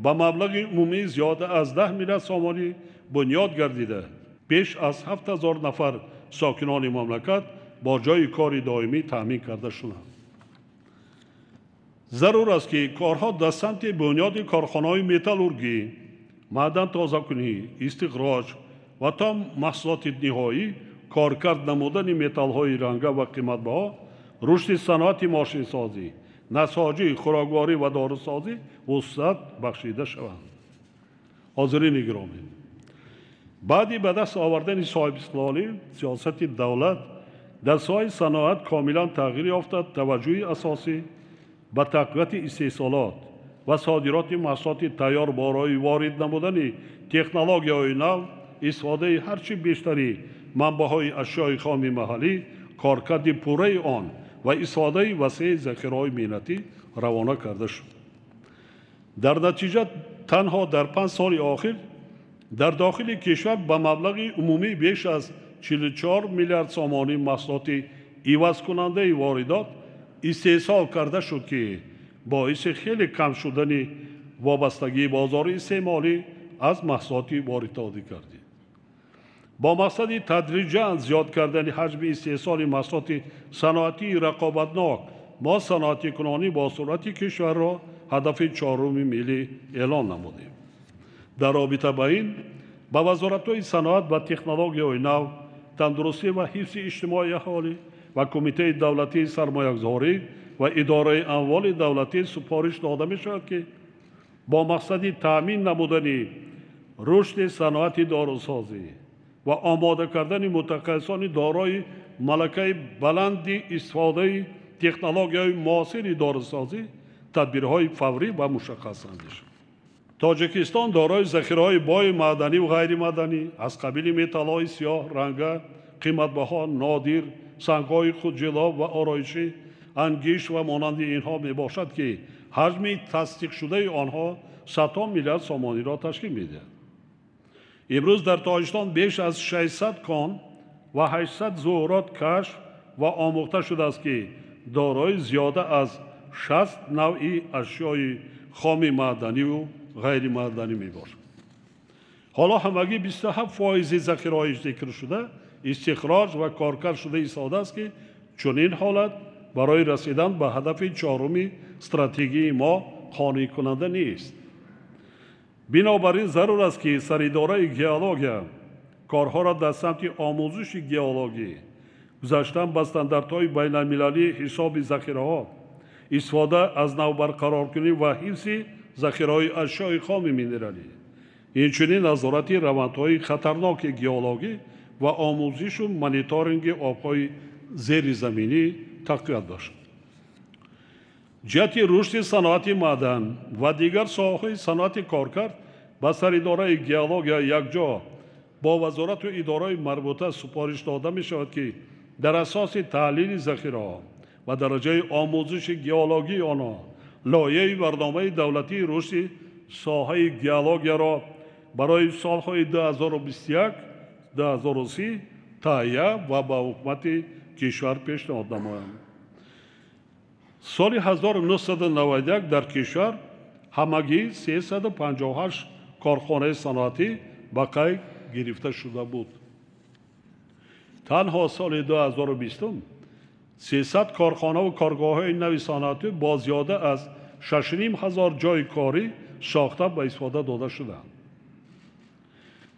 با مبلغ عمومی زیاده از 10 میلیارد سومانی بنیاد گردیده بیش از 7,000 نفر ساکنان مملکت با جای کار دائمی تامین کرده شدند. ضرور است که کارها در سمت بنیاد کارخانه‌های متالورژی، معدن تازه‌کنی، استخراج و تا محصولات نهایی کارکرد نمودن متال‌های رنگه و قیمت‌بها، رشد صنعت ماشین‌سازی، نساجی، خوراکواری و داروسازی وسعت بخشیده شوند. حاضرین گرامی، بعد به دست آوردن صاحب استقلالی سیاست دولت در ساحه صنعت کاملا تغییر یافته. توجه اساسی به تقویت استحصالات و صادرات محصولات تیار برای وارد نمودن تکنولوژی‌های نو، استفاده هرچی بیشتری منبع‌های اشیاء خام محلی، کارکرد پوره آن و استفاده وسیع ذخیره‌های ملتی روانه کرده شد. در نتیجه تنها در 5 سال اخیر در داخل کشور به مبلغ عمومی بیش از 44 میلیارد سومانی محصولات عوض کننده واردات استحصال کرده شد که باعث خیلی کم شدن وابستگی بازار استعمالی از محصولات وارداتی گردید. با مقصد تدریجاً زیاد کردن حجم استحصال محصولات صنعتی رقابتناک، ما صنعت کنونی با سرعت کشور را هدف 4 ملی اعلان نمودیم. در رابطه با این به وزارت‌های صنعت و تکنولوژی‌های نو، تندرستی و حفظ اجتماعی اهالی و کمیته دولتی سرمایه‌گذاری و اداره اموال دولتی سفارش داده می‌شود که با مقصد تأمین نمودن رشد صنعت داروسازی و آماده کردن متخصصان دارای ملکه بلند استفاده تکنولوژی‌های معاصر داروسازی تدبیرهای فوری و مشخص اندیش. تاجیکستان دارای ذخیره‌های بای معدنی و غیر معدنی از قبیل متال‌های سیاه رنگه، قیمت‌بها، نادر، سنگ‌های خودجلا و آرایشی، انگشت و مانند اینها میباشد که حجم تصدیق شده آنها 100 میلیارد سومانی را تشکیل می‌دهد. امروز در تاجیکستان بیش از 600 کان و 800 ظهورات کشف و آموخته شده است که دارای زیاده از 60 نوع اشیای خام معدنی و غیر معدنی میباشد. حالا همگی 27% ذخیره‌های ذکر شده استخراج و کارکرد شده ایستاده است که چنین حالت برای رسیدن به هدف 4 استراتژی ما قانع کننده نیست. بنابراین ضرور است که سراداره گیولوژی کارها را در سمت آموزش گیولوژی، گذاشتن به استانداردهای بین المللی حساب ذخیره‌ها، استفاده از نو برقرار کنی و حفظ ذخیره‌های اشیاء خام مینرالی، اینچنین نظارت روندهای خطرناک گیولوژی و آموزش و مانیتورینگ آب‌های زیرزمینی تقویت باشد. جهت رشد صنعت معدن و دیگر ساحه‌های صنعت کارکرد به سراداره گیولوژی یکجا با وزارت و اداره‌های مربوطه سفارش داده می‌شود که در اساس تحلیل ذخیره‌ها و درجه آموزش گیولوژی آنها لایحه برنامه دولتی رشد ساحه گیولوژی را برای سالهای 2021-2030 تهیه و به حکومت کشور پیشنهاد نمایند. سال 1991 در کشور همگی 358 کارخانه صنعتی به قید گرفته شده بود. تنها سال 2020 300 کارخانه و کارگاه‌های نوی صنعتی با زیاده از 6,500 جای کاری ساخته به استفاده داده شدند.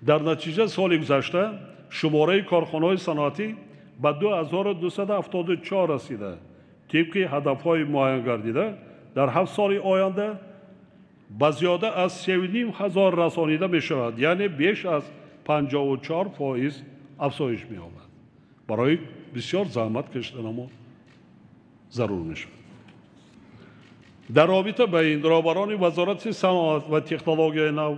در نتیجه سال گذشته شماره کارخانه‌های صنعتی به 2274 رسیده. طبق هدف‌های معین گردیده در 7 سال آینده به زیاده از 3,500 رسانیده می‌شود، یعنی بیش از 54% افزایش می‌یابد. برای بسیار زحمت کشیدن ما ضرور می‌شود. در رابطه با این رهبران وزارت صنعت و تکنولوژی نو،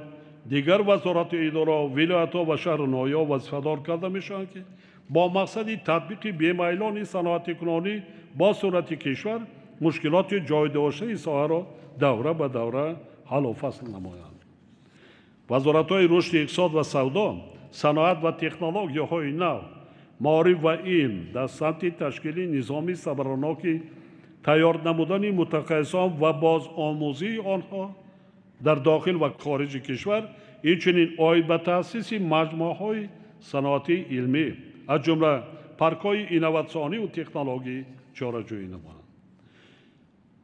دیگر وزارت اداره، ولایت‌ها و شهر نویا وظیفه‌دار کرده می‌شوند که با مقصد تطبیق بی‌میلان صنعت کنونی با سرعت کشور مشکلات جای داشته ساحه را دوره به دوره حل و فصل نمایند. وزارت‌های رشد اقتصاد و سودا، صنعت و تکنولوژی‌های نو، معارف و علم در سمت تشکیل نظامی صبراناک تیار نمودن متخصصان و باز آموزی آنها در داخل و خارج کشور، اینچنین اوید به تأسیس مجموعه‌های صنعتی علمی از جمله پارک‌های اینواسیونی و تکنولوژی چاره‌جویی نمایند.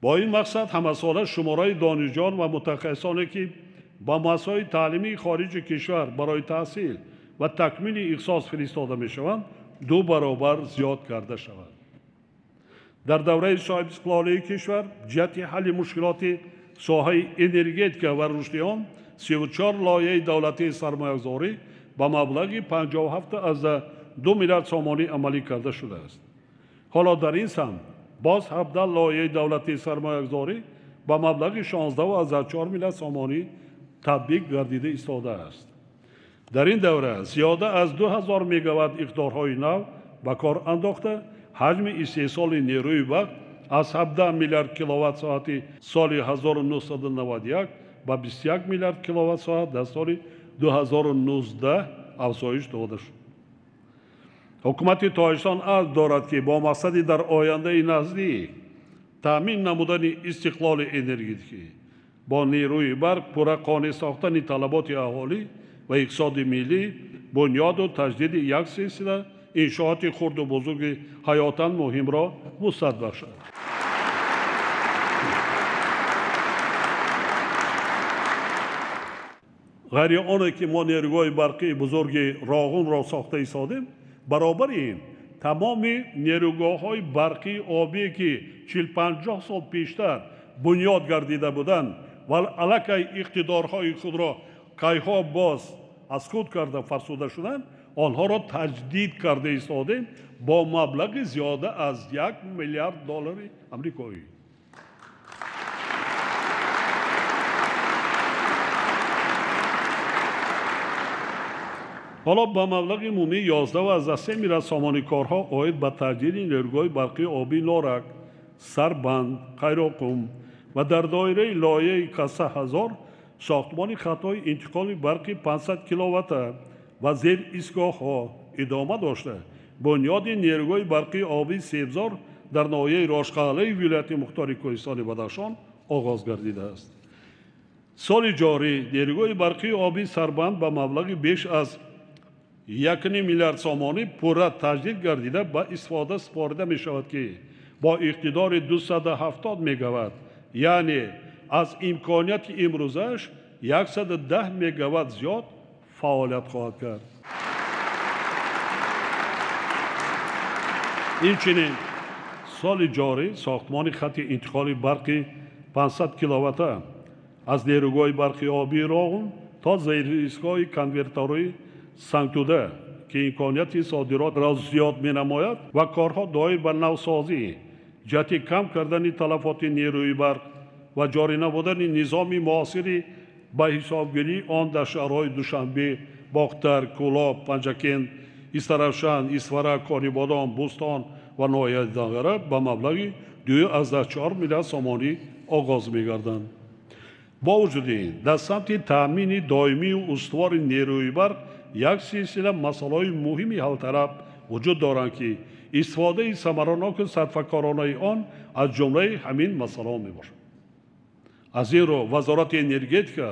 با این مقصد همساله شماره دانشجویان و متخصصانی که با مسائل تعلیمی خارج کشور برای تحصیل و تکمیل اختصاص فرستاده می‌شوند 2 برابر زیاد کرده شود. در دوره صاحب استقلالی کشور جهت حل مشکلات ساحه انرژتیک و رشد آن 34 لایحه دولتی سرمایه‌گذاری با مبلغ 57 از 2 میلیارد سومانی عملی کرده شده است. حالا در این سمت باز 17 لایحه دولتی سرمایه‌گذاری با مبلغ 16 از 4 میلیارد سومانی تطبیق گردیده ایستاده است. در این دوره زیاده از 2000 مگاوات اقدارهای نو به کار انداخته حجم استحصال نیروی برق از 17 میلیارد کیلووات ساعت سال 1991 به 21 میلیارد کیلووات ساعت در سال 2019 افزایش داده شد. حکومت تاجیکستان عهد دارد که با مقصد در آینده نزدیک تامین نمودن استقلال انرژتیکی با نیروی برق پورا قانع ساختن طلبات اهالی و اقتصاد ملی بنیاد و تجدید یک سلسله انشاءات خرد و بزرگ حیاتاً مهم را وسعت بخشد. غیر آنه که ما نیروهای برقی بزرگ راغون را ساخته ایستادیم، برابر این تمام نیروگاه‌های برقی آبی که 40-50 سال پیشتر بنیاد گردیده بودند و علیه اقتدارهای خود را کایها باز از خود کرده فرسوده شدند، آنها را تجدید کرده ایستادیم با مبلغ زیاده از 1 میلیارد دلار آمریکایی. حالا با مبلغ عمومی 11 از 3 میلیارد سومانی کارها آید به تجدید نیروگاه برقی آبی نارک، سربند، خیراقوم و در دایره لایحه کسه هزار ساختمان خطهای انتقال برقی 500 کیلووات و زیر ایستگاه ها ادامه داشته بنیاد نیروگاه برقی آبی سیبزار در ناحیه راشقاله ولایت مختار کوهستان بدخشان آغاز گردیده است. سال جاری نیروگاه برقی آبی سربند با مبلغ بیش از 1 میلیارد سومانی پورا تجدید گردیده به استفاده سپارده می شود که با اقتدار 270 مگاوات یعنی از امکانیت امروزش 110 مگاوات زیاد فعالیت خواهد کرد. اینچنین سال جاری ساختمان خط انتقال برقی 500 کیلووات از نیروگاه برقی آبی راغون تا زیر ایستگاه کنورتورهای سنگتوده که امکانیت صادرات را زیاد می نماید و کارها دایر به نوسازی جهت کم کردن تلفات نیروی برق و جاری نبودن نظام معاصری به حسابگیری آن در شهرهای دوشنبه، باختر، کولاب، پنجکند، استرافشان، اسفره، کانیبادان، بوستان و ناحیه دیگر به مبلغ 2.4 میلیارد سومانی آغاز می گردند. با وجود این در سمت تامین دائمی و استوار نیروی برق یک سلسله مسائل مهمی حل طلب وجود دارند که استفاده ثمرناک صرفه‌کارانه آن از جمله همین مسائل می باشد. از این رو وزارت انرژتیک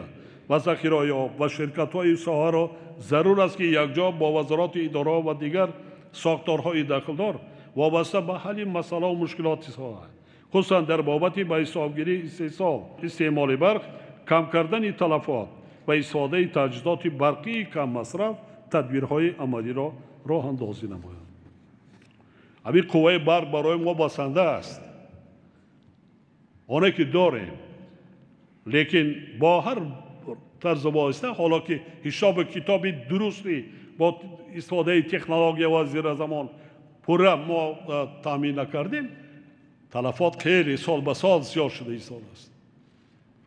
و ذخیره آب و شرکت‌های ساحه را ضرور است که یکجا با وزارت اداره و دیگر ساختارهای داخلدار وابسته به حل مسائل و مشکلات ساحه خصوصا در بابت به حسابگیری استعمال برق، کم کردن تلفات و استفاده تجهیزات برقی کم مصرف تدبیرهای عملی را راه اندازی نمایند. همین قوه برق برای ما بسنده است، آنه که داریم، لیکن با هر طرز واسطه حالا که حساب کتابی درستی با استفاده تکنولوژی و زیر زمان پورا ما تامین نکردیم، تلفات خیلی سال به سال زیاد شده ایستاده است.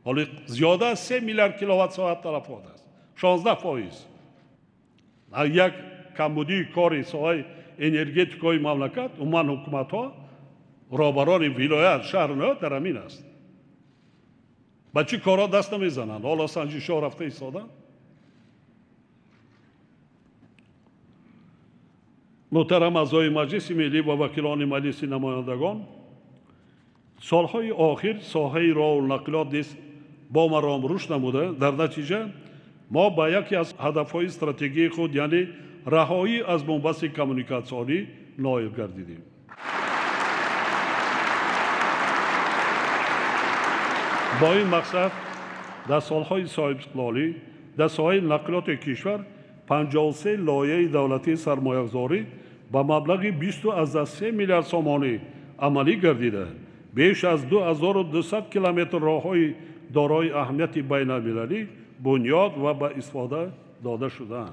حالا زیاده از 3 میلیارد کیلووات ساعت تلفات است، 16%. یک کمبودی کاری ساحه انرژتیکای مملکت عموما حکومت ها رهبران ولایت شهر نه در همین است. با چی کارا دست نمیزنند؟ حالا سنجش ها رفته ایستادن. محترم اعضای مجلس ملی و وکیلان مجلس نمایندگان، سالهای آخر ساحه راه و نقلات نیز با ما رشد نموده. در نتیجه ما با یکی از هدفهای استراتژی خود یعنی رهایی از بنبست کمیونیکاسیونی نائل گردیدیم. با این مقصد در سالهای صاحب استقلالی در ساحه نقلات کشور 53 لایحه دولتی سرمایه‌گذاری با مبلغ 23 میلیارد سومانی عملی گردیده. بیش از 2200 کیلومتر راههای دارای اهمیت بین المللی بنیاد و به استفاده داده شده‌اند.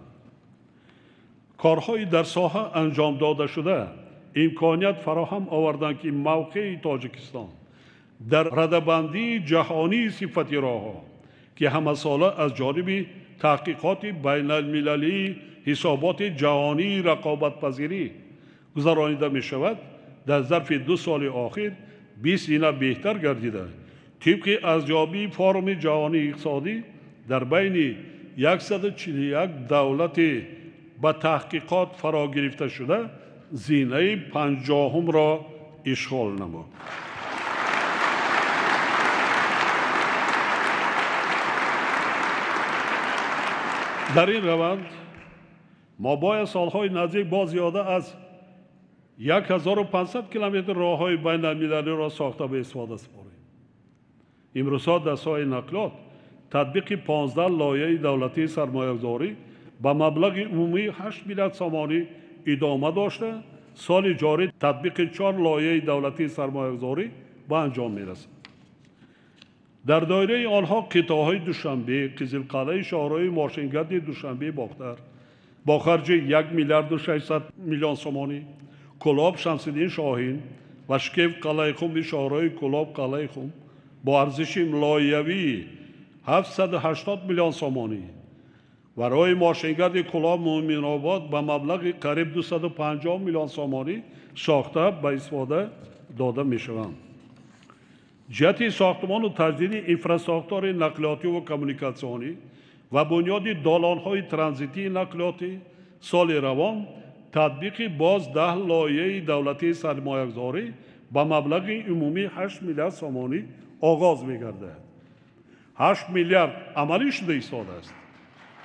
کارهای در ساحه انجام داده شده امکانیت فراهم آوردند که موقع تاجیکستان در رده‌بندی جهانی صفتی راهها که همه ساله از جانب تحقیقات بین المللی حسابات جهانی رقابت پذیری گذرانیده می شود، در ظرف 2 سال اخیر 20 اینا بهتر گردیده. طبق ارزیابی فورم جهانی اقتصادی در بین 141 دولت با تحقیقات فرا گرفته شده زینه 50 را اشغال نمود. در این روند ما باید سالهای نزدیک با زیاده از 1500 کیلومتر راههای بین المللی را ساخته به استفاده سپاریم. امروزها در ساحه نقلات تطبیق 15 لایحه دولتی سرمایه‌گذاری با مبلغ عمومی 8 میلیارد سومانی ادامه داشته. سال جاری تطبیق 4 لایحه دولتی سرمایه‌گذاری به انجام می‌رسد. در دایره آنها قطعه‌های دوشنبه، قزلقلعه شاهراه ماشینگرد دوشنبه باختر با خرج 1 میلیارد و 600 میلیون سومانی، کلاب شمس‌الدین شاهین و شکیف قلعه خم شاهراه کلاب قلعه خم با ارزش لایحه‌ای 780 میلیون سومانی و راه ماشینگرد کلاب مومن آباد با مبلغ قریب 250 میلیون سومانی ساخته به استفاده داده می‌شوند. جهت ساختمان و تجدید انفراستراکچور نقلیاتی و کمیونیکاسیونی و بنیاد دالان‌های ترانزیتی نقلیاتی سال روان تطبیق باز 10 لایحه دولتی سرمایه‌گذاری با مبلغ عمومی 8 میلیارد سومانی آغاز می‌گردد. 8 میلیارد عملی شده ایستاده است.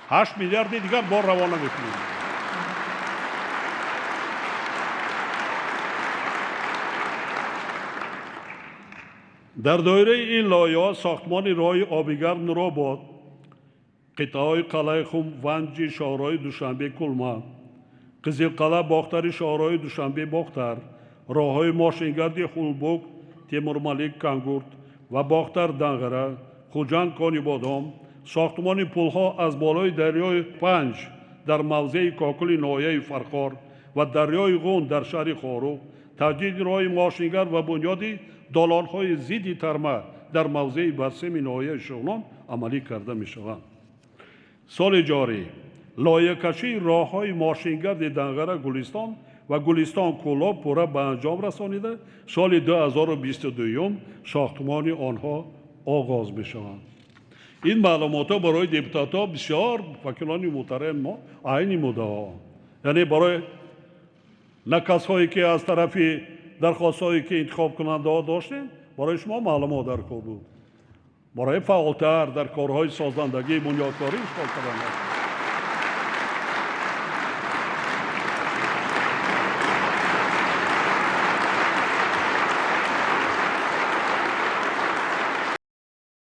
8 میلیارد دیگر بار روانه می‌کنیم. در دایره این لایحه ساختمان راه آبیگرد نورآباد، قطعه‌های قلعه خم، ونج شاهراه دوشنبه کلما، قزلقلعه باختر شاهراه دوشنبه باختر، راههای ماشینگرد خولبوک، تیمورملیک کانگورت و باختر دنغره، خوجند کانی بادام، ساختمان پلها از بالای دریای پنج در موضع کاکل ناحیه فرخار و دریای غون در شهر خاروق، تجدید راه ماشینگرد و بنیاد دالان‌های ضد ترمه در موضع برسم ناحیه شغنان عملی کرده می‌شوند. سال جاری لایحه کشی راه‌های ماشینگرد دنغره گلستان و گلستان کلاب پورا به انجام رسانیده. سال 2022 ساختمان آنها آغاز می‌شوند. این معلومات برای دپوتات‌ها بسیار وکیلان محترم ما عین مدعا، یعنی برای نکس‌هایی که از طرف درخواست‌هایی که انتخاب کننده ها داشتیم برای شما معلومات در کار بود. برای فعالتر در کارهای سازندگی بنیادکاری اشغال کردن